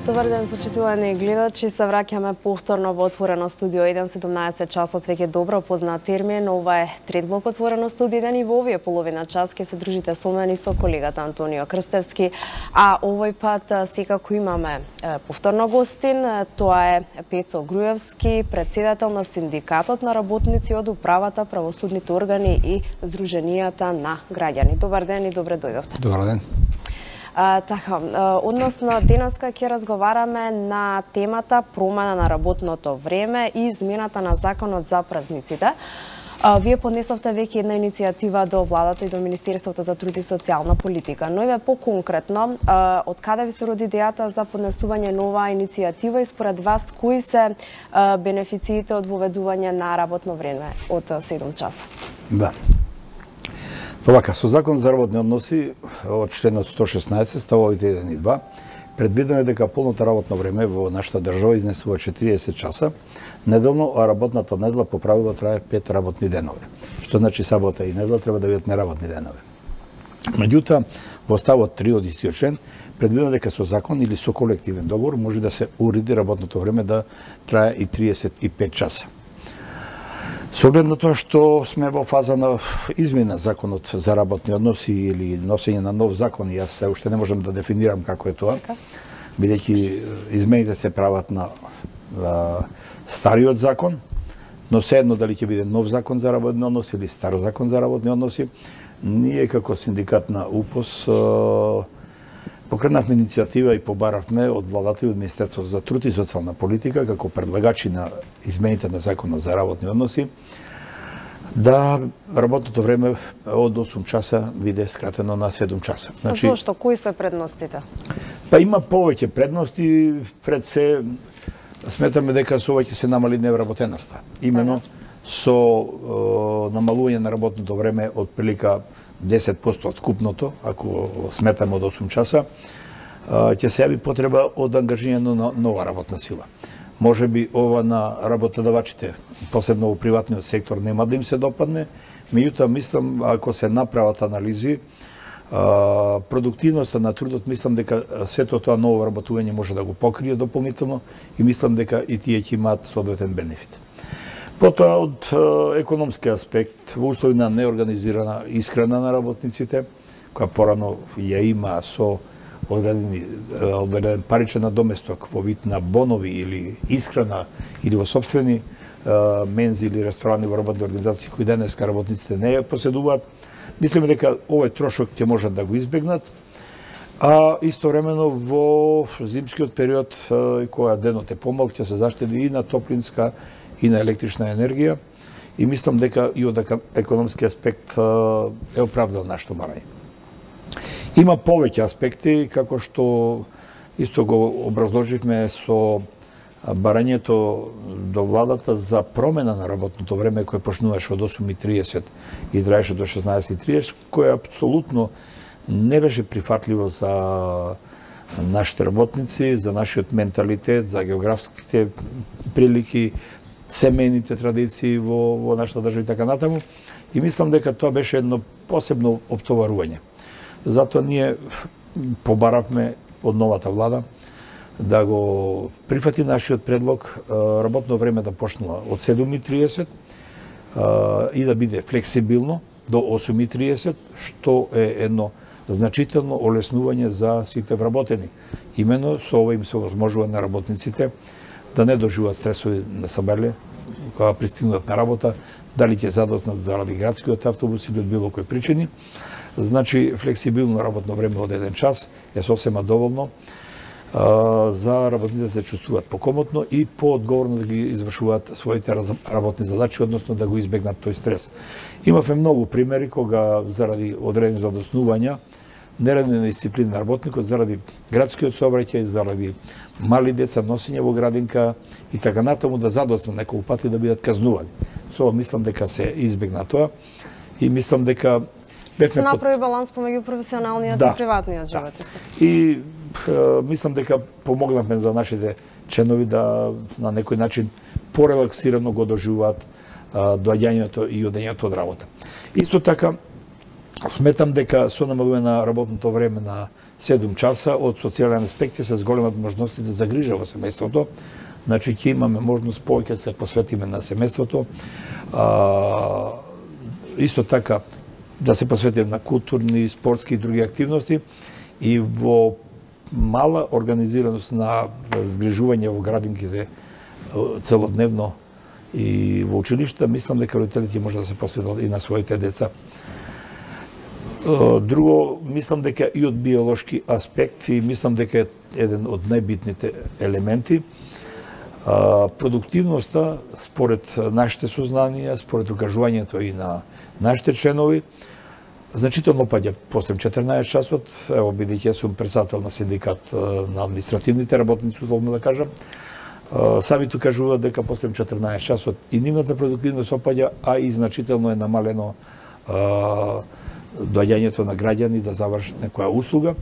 Добар ден, почитувани гледачи. Се враќаме повторно во Отворено студио 1, 17 часот, веќе добро познат термин. Ова е трет блок Отворено студио 1 и во овие половина час ќе се дружите со мене и со колегата Антонио Крстевски. А овој пат секако имаме повторно гостин. Тоа е Пецо Груевски, председател на Синдикатот на работници од управата, правосудните органи и здруженијата на граѓани. Добар ден и добре дојдовте. Добар ден. Така, односно денеска ќе разговараме на темата промена на работното време и измената на законот за празниците. Вие поднесовте веќе една иницијатива до владата и до Министерството за труд и социјална политика, но еве поконкретно, од каде ви се роди идејата за поднесување на оваа иницијатива и според вас кои се бенефициите од воведување на работно време од 7 часа? Да. Вака, со Закон за работни односи од членот 116 ставовите 1 и 2 предвидено е дека полното работно време во нашата држава изнесува 40 часа неделно, а работната недела по правило трае 5 работни денови. Што значи сабота и недела треба да бидат неработни денови. Меѓутоа, во ставот 3 од истиот член предвидено дека со закон или со колективен договор може да се уреди работното време да трае и 35 часа. Со оглед на тоа што сме во фаза на измена законот за работни односи или носење на нов закон, јас се уште не можам да дефинирам како е тоа, бидејќи измените се прават на стариот закон, но седно дали ќе биде нов закон за работни односи или стар закон за работни односи, ние како синдикат на УПОС покренавме иницијатива и побаравме од владата и од Министерството за труд и социјална политика како предлагачи на измените на законот за работни односи да работното време од 8 часа биде скратено на 7 часа. Значи, зошто? Кои се предностите? Па има повеќе предности, пред се сметаме дека со ова ќе се намали невработеноста. Именно со намалување на работното време од прилика 10% од купното, ако сметаме од 8 часа, ќе се јави потреба од ангажирање на нова работна сила. Може би ова на работодавачите, посебно во приватниот сектор, нема да им се допадне, меѓутоа мислам, ако се направат анализи, продуктивноста на трудот, мислам дека сето тоа ново работување може да го покрие дополнително и мислам дека и тие ќе имаат соодветен бенефит. Потоа од економски аспект, во услови на неорганизирана исхрана на работниците, која порано ја има со одреден паричен надоместок во вид на бонови или исхрана или во собствени мензи или ресторани во работни организации кои денеска работниците не ја поседуваат, мислиме дека овој трошок ќе можат да го избегнат, а истовремено во зимскиот период, кога денот е помал, ќе се заштеди и на топлинска и на електрична енергија и мислам дека и од економски аспект е оправдано нашето барање. Има повеќе аспекти, како што исто го образложивме со барањето до владата за промена на работното време кој почнуваше од 8:30 и траеше до 16:30, кој апсолутно не беше прифатливо за нашите работници, за нашиот менталитет, за географските прилики, семејните традиции во нашата држава и така натаму. И мислам дека тоа беше едно посебно оптоварување. Затоа ние побаравме од новата влада да го прифати нашиот предлог, работно време да почнува од 7:30 и да биде флексибилно до 8:30, што е едно значително олеснување за сите вработени. Имено со ова им се овозможува на работниците да не доживуваат стресови на сабеле, кога пристигнат на работа, дали ќе задоснат заради градскиот автобус или од било кои причини. Значи, флексибилно работно време од 1 час е сосема доволно за работниците да се чувствуваат покомотно и поодговорно да ги извршуваат своите работни задачи, односно да го избегнат тој стрес. Имавме многу примери кога заради одредени задоснувања, нередна дисциплина на работникот, заради градскиот сообраќај, заради мали деца, носење во градинка и така натаму да задосна неколку пати да бидат казнувани. Со ова мислам дека се избегна тоа и мислам дека се направи баланс помеѓу професионалниот и приватниот живот. И мислам дека помогнавме за нашите членови да на некој начин порелаксирано го доживуваат доаѓањето и одењето од работа. Исто така Сметам дека со намалување на работното време на 7 часа од социјална инспекција се зголемат можностите за грижа во семејството. Значи ќе имаме можност повеќе да се посветиме на семејството. Исто така да се посветиме на културни, спортски и други активности и во мала организираност на згрижување во градинките целодневно и во училишта, мислам дека родителите може да се посветат и на своите деца. Друго, мислам дека и од биолошки аспект и мислам дека е еден од најбитните елементи. Продуктивноста, според нашите сознанија, според укажувањето и на нашите членови, значително паѓа после 14 часот. Ево, бидејќи сум председател на синдикат на административните работници, условно да кажам, самите кажуваат дека после 14 часот и нивната продуктивност опаѓа, а и значително е намалено доаѓањето на граѓани да завршат некоја услуга.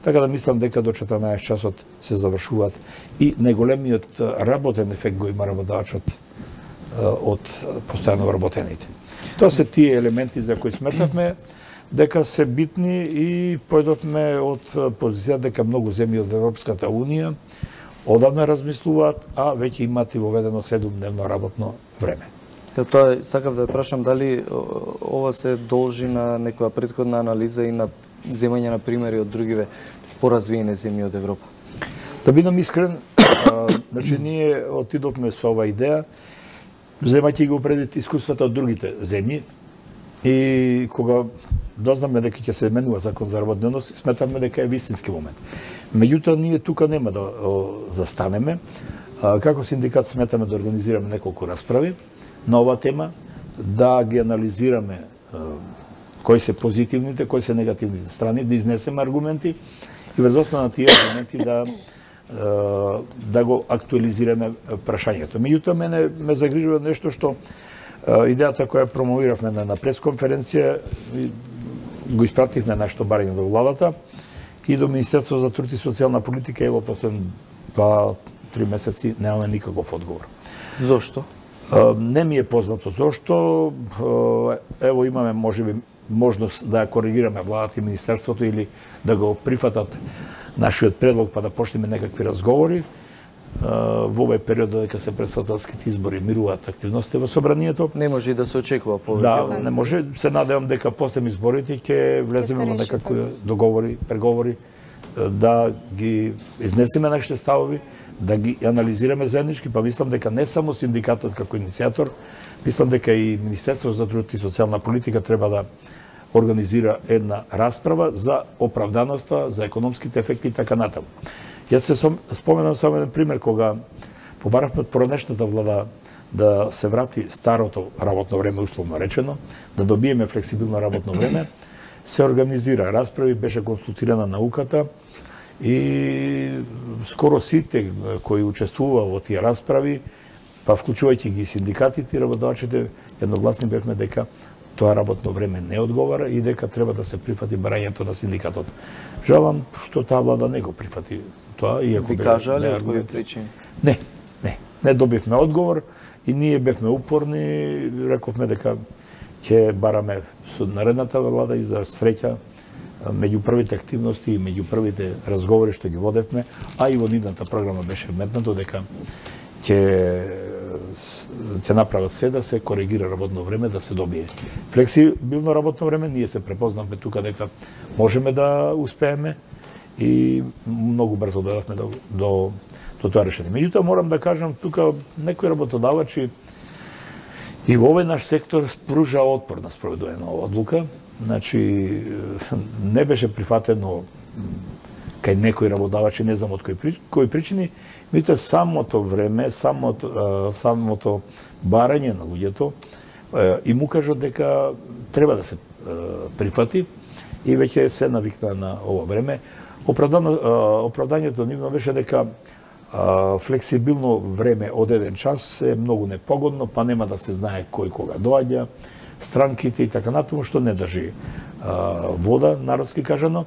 Така да мислам дека до 14 часот се завршуваат и најголемиот работен ефект го има работодавачот од постојано вработените. Тоа се тие елементи за кои сметавме дека се битни и појдовме од позиција дека многу земји од Европската Унија одавна размислуваат, а веќе имат и воведено 7-дневно работно време. Тоа сакав да прашам дали ова се должи на некоја претходна анализа и на земање на примери од другиве поразвиени земји од Европа. Да бидам искрен, значи ние отидовме со ова идеја, земајќи го предвид искуствата од другите земји и кога дознаме дека ќе се менува закон за работни односи, сметаме дека е вистински момент. Меѓутоа ние тука нема да застанеме. Како синдикат сметаме да организираме неколку расправи на оваа тема, да ги анализираме кои се позитивните, кои се негативните страни, да изнесеме аргументи и врз основа на тие аргументи да го актуализираме прашањето. Меѓутоа мене ме загрижува нешто што идејата која промовиравме на пресконференција, го испративме нашето барање до владата и до Министерството за труд и социјална политика, ево после 2-3 месеци немаме никаков одговор. Зошто? Не ми е познато зошто. Ево имаме можеби можност да ја коригираме владата и Министерството или да го прифатат нашиот предлог па да почнеме некакви разговори. Во овој период додека се председателските избори мируваат активности во собранието. Не може и да се очекува повеќе. Да, не може. Се надевам дека после изборите ќе влеземе во некакви договори, преговори, да ги изнесеме нашите ставови, да ги анализираме заеднички, па мислам дека не само синдикатот како иницијатор, мислам дека и Министерството за труд и социјална политика треба да организира една расправа за оправданоста, за економските ефекти и така натаму. Јас се споменам само еден пример кога побаравме од поранешната влада да се врати старото работно време, условно речено, да добиеме флексибилно работно време, се организира расправи, беше консултирана науката и скоро сите кои учествува во тие расправи, па вклучувајќи ги синдикатите и работодавачите, едногласни бевме дека тоа работно време не одговара и дека треба да се прифати барањето на синдикатот. Жалам што таа влада не го прифати тоа, иако ви кажа ли од кои причини? Не добивме одговор и ние бевме упорни, рековме дека ќе бараме со наредната влада и за среќа меѓу првите активности и меѓу првите разговори што ги водевме, а и во нивната програма беше вметнато дека ќе направат се да се коригира работно време, да се добие флексибилно работно време. Ние се препознавме тука дека можеме да успееме и многу брзо дојдовме до тоа решение. Меѓутоа морам да кажам тука некои работодавачи и во овој наш сектор пружа отпор на спроведување на оваа одлука. Значи не беше прифатено кај некои работодавачи, не знам од кои причини, меѓутоа самото време, самото барање на луѓето им укажа дека треба да се прифати и веќе се навикна на ова време. Оправдањето нивно беше дека флексибилно време од 1 час е многу непогодно, па нема да се знае кој кога доаѓа, странките и така натаму, што не држи вода, народски кажано.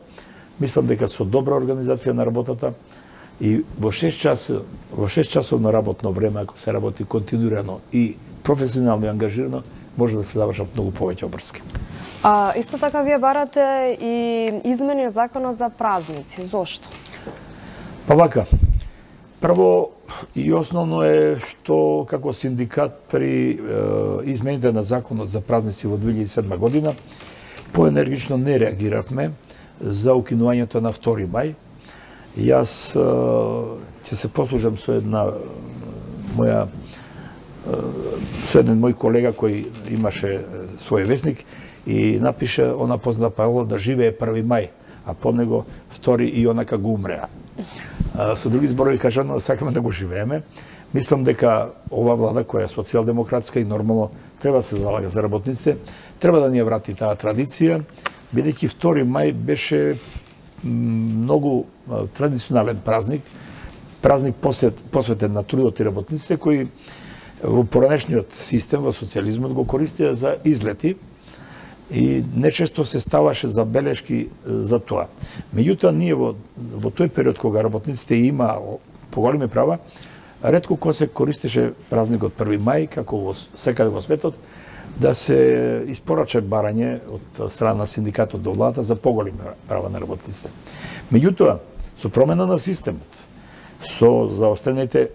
Мислам дека со добра организација на работата и во 6 часовно работно време, ако се работи континуирано и професионално и ангажирано, може да се завршат многу повеќе обрски. Исто така вие барате и измени од законот за празници. Зошто? Па вака, прво и основно е што како синдикат при измените на законот за празници во 2007 година поенергично не реагиравме за укинувањето на 2 мај. Јас ќе се послужам со еден мој колега кој имаше свој весник и напише она позната правило да живее 1 мај, а по него 2 и онака го умреа. Со други зборови кажано, сакаме да го живееме. Мислам дека ова влада која е социјалдемократска и нормално треба да се залага за работниците, треба да ни ја врати таа традиција, бидејќи 2 мај беше многу традиционален празник посветен на трудот и работниците, кои во поранешниот систем, во социјализмот го користија за излети и нечесто се ставаше забелешки за тоа. Меѓутоа, ние во тој период кога работниците има поголеми права, ретко кога се користеше празникот 1 мај, како во секаде во светот, да се испорача барање од страна на синдикатот до владата за поголеми права на работниците. Меѓутоа, со промена на системот, со заострените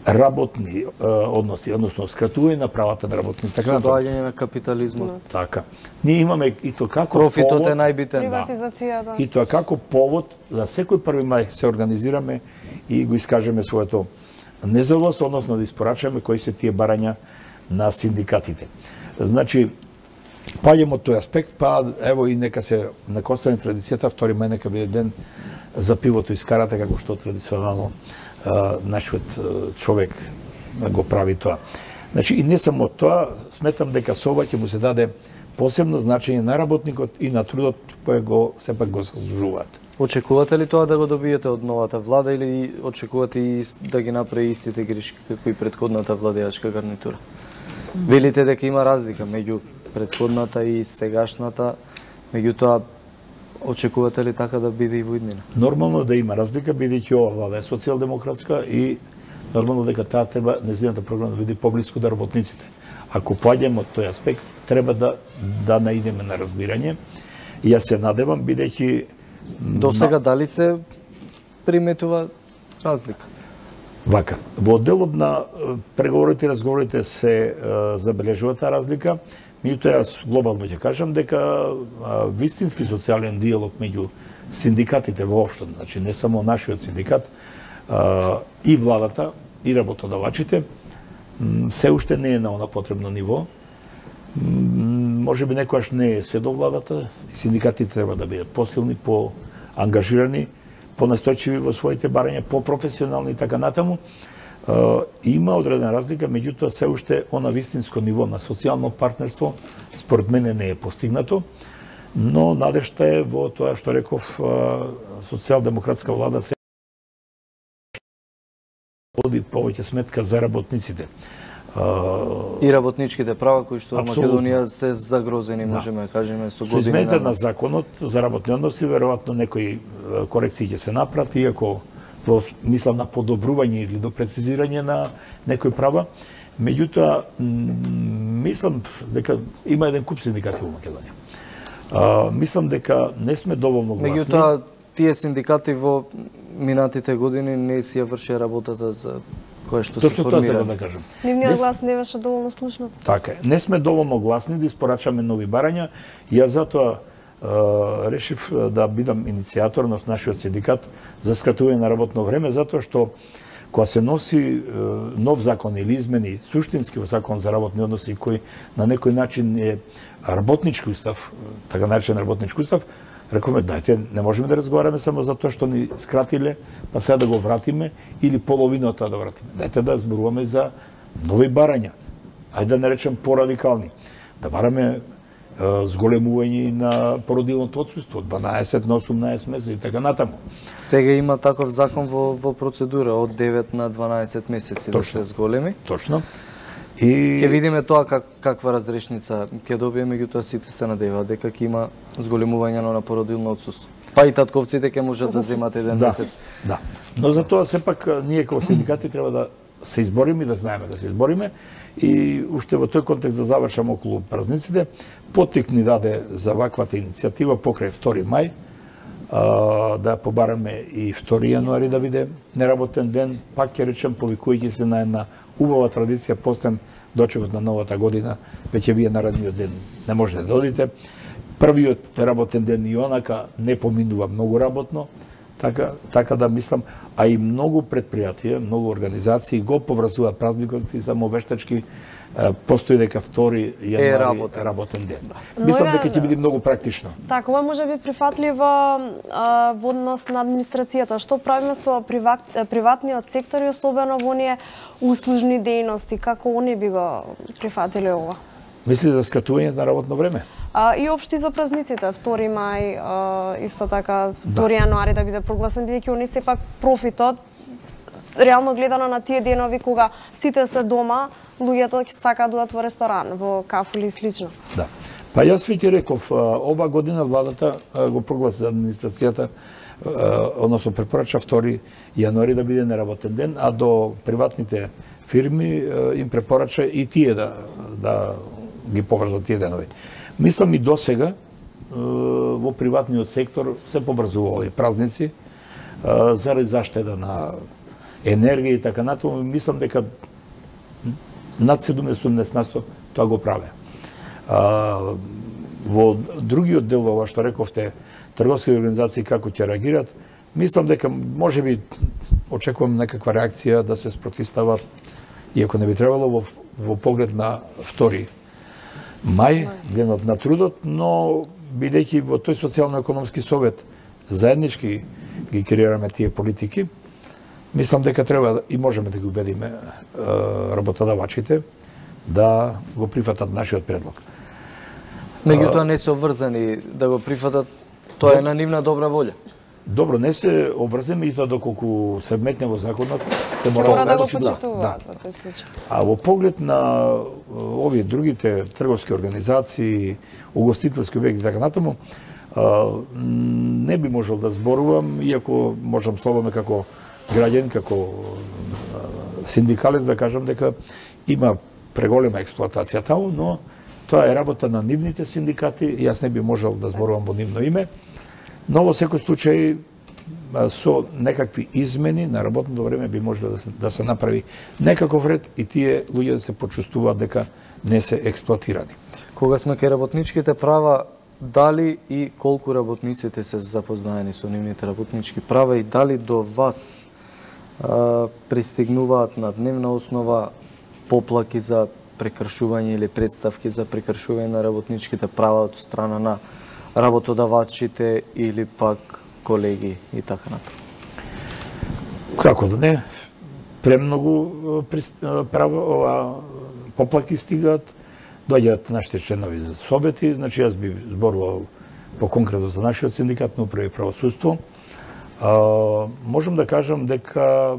работни односи, односно скратување на правата на работниците, така доаѓање на капитализмот. Така. Ние имаме и тоа како профитот е најбитен. Приватизацијата. И тоа како повод да секој 1 мај се организираме и го искажеме своето независт, односно да испорачаме кои се тие барања на синдикатите. Значи, паѓаме од тој аспект, па ево и нека остане традицијата, 2 мај нека биде ден за пивото и скарата, како што традиционално нашиот човек го прави тоа. Значи, и не само тоа, сметам дека со ова ќе му се даде посебно значење на работникот и на трудот кој го сепак го заслужуваат. Очекувате ли тоа да го добиете од новата влада или очекувате и да ги направи истите грешки како и претходната владеачка гарнитура? Велите дека има разлика меѓу претходната и сегашната, меѓутоа очекувате ли така да биде и во иднина? Нормално да има разлика, бидејќи ова влада е социјалдемократска и нормално дека таа треба нејзината програма да биде поблиску до работниците. Ако поаѓаме од тој аспект, треба да наидеме на разбирање. И јас се надевам, бидејќи до сега дали се приметува разлика? Вака, во делот на преговорите и разговорите се забележува таа разлика. Меѓутоа, јас глобално ќе кажам дека вистински социјален диалог меѓу синдикатите воопшто, значи не само нашиот синдикат, и владата, и работодавачите, се уште не е на она потребно ниво. Може би некојаш не е се до владата, синдикатите треба да бидат посилни, поангажирани, понастојчиви во своите барања, попрофесионални и така натаму. Има одредена разлика, меѓутоа се уште она вистинско ниво на социјално партнерство според мене не е постигнато, но надежта е во тоа што реков социјалдемократска влада се води повеќе сметка за работниците. И работничките права кои што во Македонија се загрозени, можеме да кажеме, со години. Со измените на законот за работни односи, веројатно некои корекции ќе се направат, иако мислам на подобрување или до прецизирање на некои права. Меѓутоа, мислам дека има еден куп синдикати во Македонија. Мислам дека не сме доволно гласни. Меѓутоа, тие синдикати во минатите години не си ја вршија работата за која што се формира. Точно тоа да кажам. Нивниот глас не беше доволно слушнат. Така е. Не сме доволно гласни да испорачаме нови барања. Јас затоа решив да бидам иницијатор на нашиот синдикат за скратување на работно време, затоа што кога се носи нов закон или измени суштински во закон за работни односи кој на некој начин е работнички устав, така наречен работнички устав, рекоме дајте, не можеме да разговараме само за тоа што ни скратиле, па сега да го вратиме или половина од тоа да вратиме. Дајте да зборуваме за нови барања. Ајде да наречем порадикални. Да бараме зголемување на породилното отсуство од 12 на 18 месеци и така натаму. Сега има таков закон во процедура од 9 на 12 месеци да се зголеми. Точно. И ќе видиме тоа каква разрешница ќе добие, меѓутоа сите се надеваат дека ќе има зголемување на породилно отсуство. Па и татковците ќе можат да земат еден месец. Да. Но за тоа сепак ние како синдикати треба да се избориме и да знаеме да се избориме. И уште во тој контекст да завршам околу празниците, поттик ни даде за ваквата иницијатива покрај 2 мај, да побараме и 2 јануари да биде неработен ден, пак ќе речем повикувајќи се на една убава традиција, постен дочекот на новата година, веќе вие наредниот ден не можете да одите. Првиот работен ден и онака не поминува многу работно, така да мислам, а и многу предпријатија, многу организации го поврзуваат празникот и само вештачки постои дека 2 јануари работен ден. Мислам дека ќе биде многу практично. Така, ова може би прифатливо во однос на администрацијата. Што правиме со приватниот сектор и особено во оние услужни дејности, како они би го прифатиле ова? Мисли за скратување на работно време? И општи за празниците, 2 мај, исто така 2 јануари да биде прогласен, бидејќи они сепак профитот, реално гледано на тие денови кога сите се дома, луѓето ќе сакаат да одат во ресторан, во кафе или слично. Да. Па јас ви ти реков, ова година владата го прогласи за администрацијата, односно препорача 2 јануари да биде неработен ден, а до приватните фирми им препорача и тие да ги поврзат тие денови. Мислам и досега во приватниот сектор се побрзува овие празници заради заштеда на енергија и така натаму. Мислам дека над 70% тоа го праве. Во другиот дел, ова што рековте, трговски организации како ќе реагираат, мислам дека можеби очекувам некаква реакција да се спротивстават, иако не би требало во поглед на 2 мај, денот на трудот, но бидејќи во тој социјално-економски совет заеднички ги креираме тие политики, мислам дека треба и можеме да ги убедиме работодавачите да го прифатат нашиот предлог. Меѓутоа не се обврзани да го прифатат, тоа е на нивна добра волја. Добро, не се обврземе и тоа доколку се вметне во законот, се мора да го почитуваат во тој случај. А во поглед на овие другите трговски организации, угостителски објекти и така натаму, не би можел да зборувам, иако можам слободно како граѓанин, како синдикалец да кажам дека има преголема експлоатација таму, но тоа е работа на нивните синдикати и јас не би можел да зборувам во нивно име. Но во секој случај со некакви измени на работното време би можело да се направи некаков ред и тие луѓе да се почувствуваат дека не се експлоатирани. Кога сме кај работничките права, дали и колку работниците се запознаени со нивните работнички права и дали до вас пристигнуваат на дневна основа поплаки за прекршување или представки за прекршување на работничките права од страна на работодавачите или пак колеги и така натаму? Како да не? Премногу поплаки стигаат, доаѓаат нашите членови за совети, значи јас би зборувал по конкретно за нашиот синдикат на управа и правосудство. Можам да кажам дека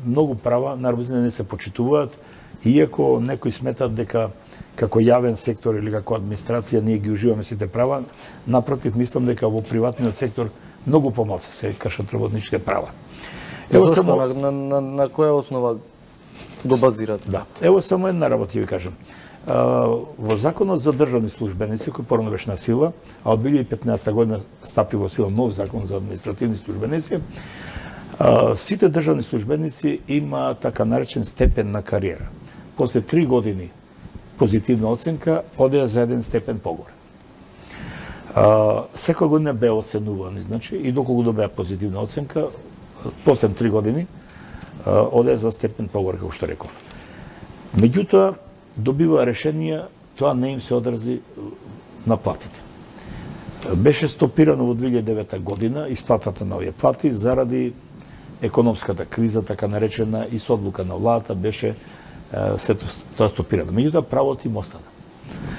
многу права на работниците не се почитуваат, иако некои сметат дека како јавен сектор или како администрација ние ги уживаме сите права, напротив мислам дека во приватниот сектор многу помалку се кршат работничките права. Ево само на која основа го базирате? Да. Ево само една работа ќе ви кажам. Во законот за државни службеници, кој порано беше на сила, а од 2015 година стапи во сила нов закон за административни службеници, сите државни службеници има така наречен степен на кариера. После 3 години позитивна оценка, одеа за 1 степен погоре. Секоја година беа оценувани, значи, и доколку добеа позитивна оценка, после 3 години, одеа за степен погоре, како што реков. Меѓутоа, добива решенија, тоа не им се одрази на платите. Беше стопирано во 2009 година исплатата на овие плати заради економската криза, така наречена, и со одлука на владата беше се тоа стопирано. Меѓутоа правото им остана.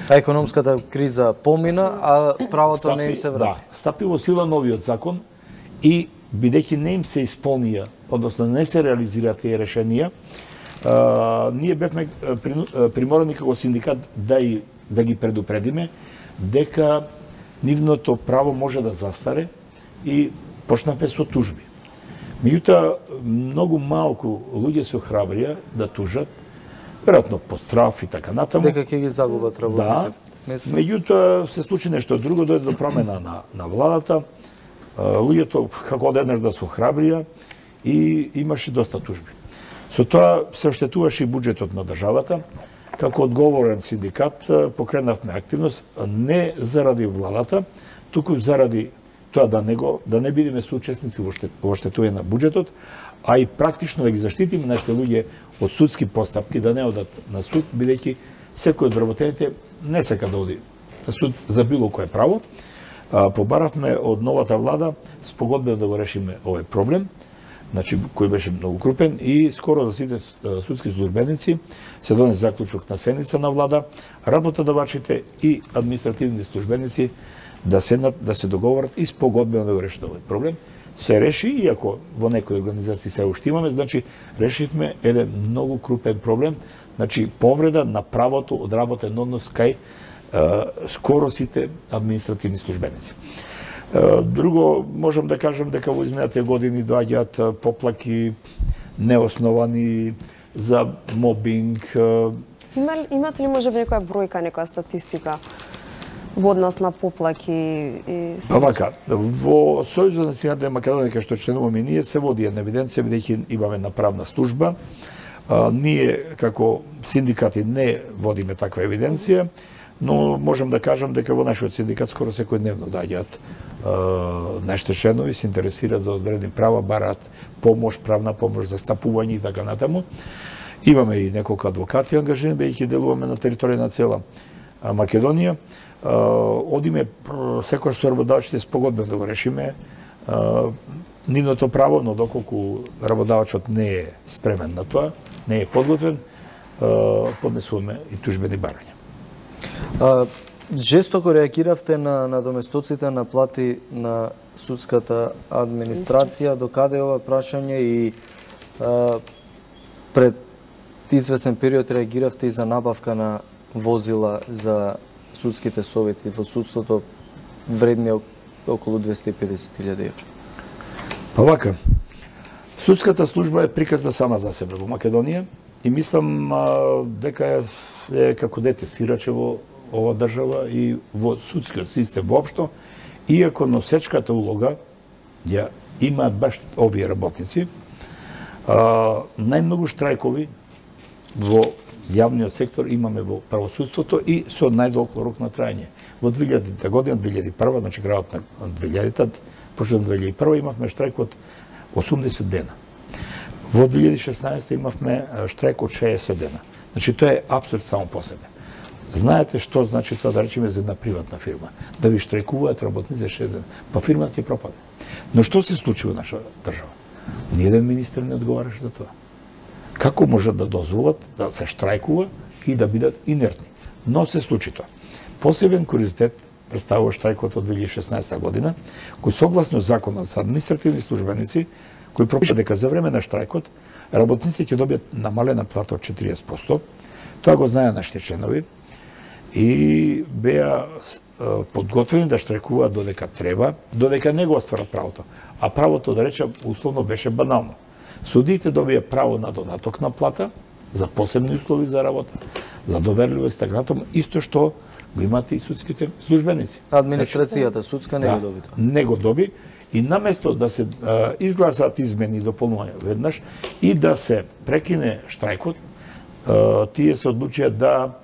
А економската криза помина, а правото не им се врати. Да, стапи во сила новиот закон и бидејќи не им се исполнија, односно не се реализира тие решенија, ние бевме приморани како синдикат да ги предупредиме дека нивното право може да застаре и почнавме со тужби. Меѓутоа, многу малку луѓе се охрабрија да тужат, веројатно по страф и така натаму. Дека ќе ги загубат работите. Да, меѓутоа се случи нешто друго, дојде до промена на владата. Луѓето како одеднаш да се охрабрија и имаше доста тужби. Со тоа се оштетуваше и буџетот на државата. Како одговорен синдикат покренавме активност не заради владата, туку заради тоа да не бидеме соучесници во оштетување на буџетот, а и практично да ги заштитиме нашите луѓе од судски постапки, да не одат на суд, бидејќи секој од вработените не сака да оди на суд за било кое право. Побаравме од новата влада спогодбено да го решиме овој проблем, значи кој беше многу крупен, и скоро за сите судски службеници се донесе заклучок на седница на влада, работодавачите и административните службеници да седнат, да се договорат и спогодбено да го решат овој проблем. Се реши, иако во некои организации се уште имаме, значи решивме еден многу крупен проблем, значи повреда на правото од работен однос кај скоро сите административни службеници. Друго, можам да кажам дека во изминатите години доаѓаат поплаки неосновани за мобинг. Имате ли можеби некоја бројка, некоја статистика во однос на поплаки и Вака, во Сојузот на Сината Македонија, кај што членуваме ние, се води една евиденција, бидејќи имаме една правна служба. Ние, како синдикати, не водиме таква евиденција, но можам да кажам дека во нашиот синдикат скоро секојдневно доаѓаат нашите членови, се интересираат за одредени права, бараат помош, правна помош, застапување и така натаму. Имаме и неколку адвокати ангажирани, бидејќи делуваме на територија на цела Македонија. Одиме секој со работодавачите спогодбено да го решиме нивното право, но доколку работодавачот не е спремен на тоа, не е подготвен, поднесуваме и тужбени барања. Жестоко реагиравте на доместоците на плати на судската администрација, докаде ова прашање, и пред извесен период реагиравте и за набавка на возила за судските совети во судството вредни околу 250.000 евра. Па вака, судската служба е приказна сама за себе во Македонија и мислам дека е како дете сираче во ова држава и во судскиот систем воопшто, иако носечката улога ја имаат баш овие работници. Најмногу штрајкови во јавниот сектор имаме во правосудството и со најдолго рок на трајање. Во 2000 година, 2001, значи крајот на 2000-та, почеток на 2001 имавме штрајк од 80 дена. Во 2016 имавме штрајк од 60 дена. Значи тоа е апсурд само по себе. Знаете што значи тоа, да речеме, за една приватна фирма? Да ви штрајкуваат работници за 6 дена. Па фирмата ќе пропаде. Но што се случи во наша држава? Ниеден министер не одговараше за тоа. Како можат да дозволат да се штрајкува и да бидат инертни? Но се случи тоа. Посебен куриозитет представува штрајкот од 2016 година, кој согласно законот за административни службеници, кој пропиша дека за време на штрајкот работниците ќе добијат намалена плата од 40%. Тоа го знаеа нашите членови и беа подготвени да штрајкуваат додека треба, додека не го остварат правото. А правото, да речем, условно беше банално. Судиите добија право на додаток на плата, за посебни услови за работа, за доверливост и така натаму, исто што го имате и судските службеници. Администрацијата судска не го доби тоа. Не го доби и наместо да се изгласат измени и дополнувања веднаш и да се прекине штрајкот, тие се одлучија да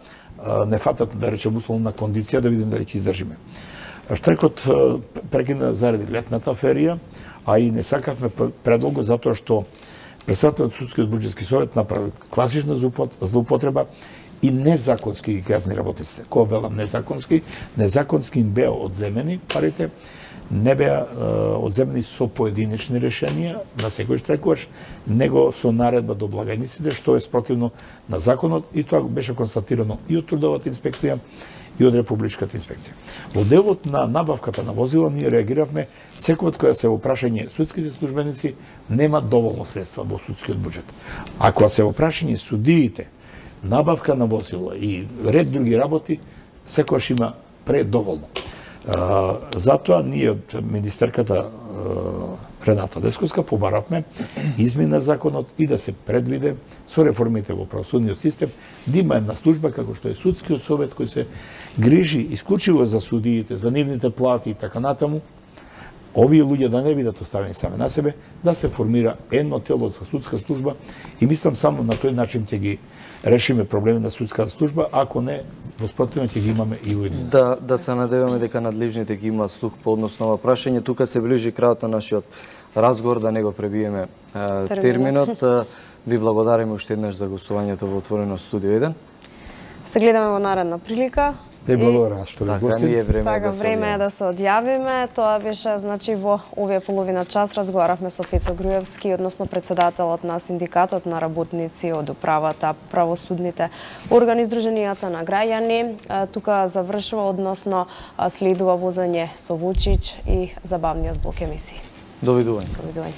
не фатат, да речем, условна кондиција, да видим дали ќе издржиме. Штрајкот прекина заради летната ферија, а и не сакавме предолго затоа што председателот на Судскиот буџетски совет направи класична злоупотреба и незаконски ги казни работниците. Кога велам незаконски им беа одземени парите, не беа одземени со поединечни решенија на секој штрајкуваш, него со наредба до благајниците, што е спротивно на законот, и тоа беше констатирано и од трудовата инспекција и од Републичката инспекција. Во делот на набавката на возила ние реагиравме секогаш кога се во прашање судските службеници нема доволно средства во судскиот буџет. Ако се во прашање судиите, набавка на возила и ред други работи, секогаш има предоволно. Затоа ние од министерката Рената Лесковска побаравме измена законот и да се предвиде со реформите во правосудниот систем да има една служба како што е судскиот совет кој се грижи исклучиво за судиите, за нивните плати и така натаму. Овие луѓе да не бидат оставени сами на себе, да се формира едно тело за судска служба и мислам само на тој начин ќе ги решиме проблеми на судската служба, ако не, во спротивно ќе ги имаме и во едни. Да се надеваме дека надлежните ќе имаат слух по однос на ова прашање. Тука се ближи крајот на нашиот разговор, да не го пребиеме терминот. Ви благодариме уште еднаш за гостувањето во Отворено студио 1. Се гледаме во наредна прилика. Те благодарам што ви гостите. Време е да се одјавиме. Тоа беше, значи, во овие половина час разговаравме со Фецо Груевски, односно председателот на Синдикатот на работници од управата, правосудните органи, Сдруженијата на граѓани. Тука завршува, односно следува возење со Вучич и забавниот блок емисии. Довидување. Довидување.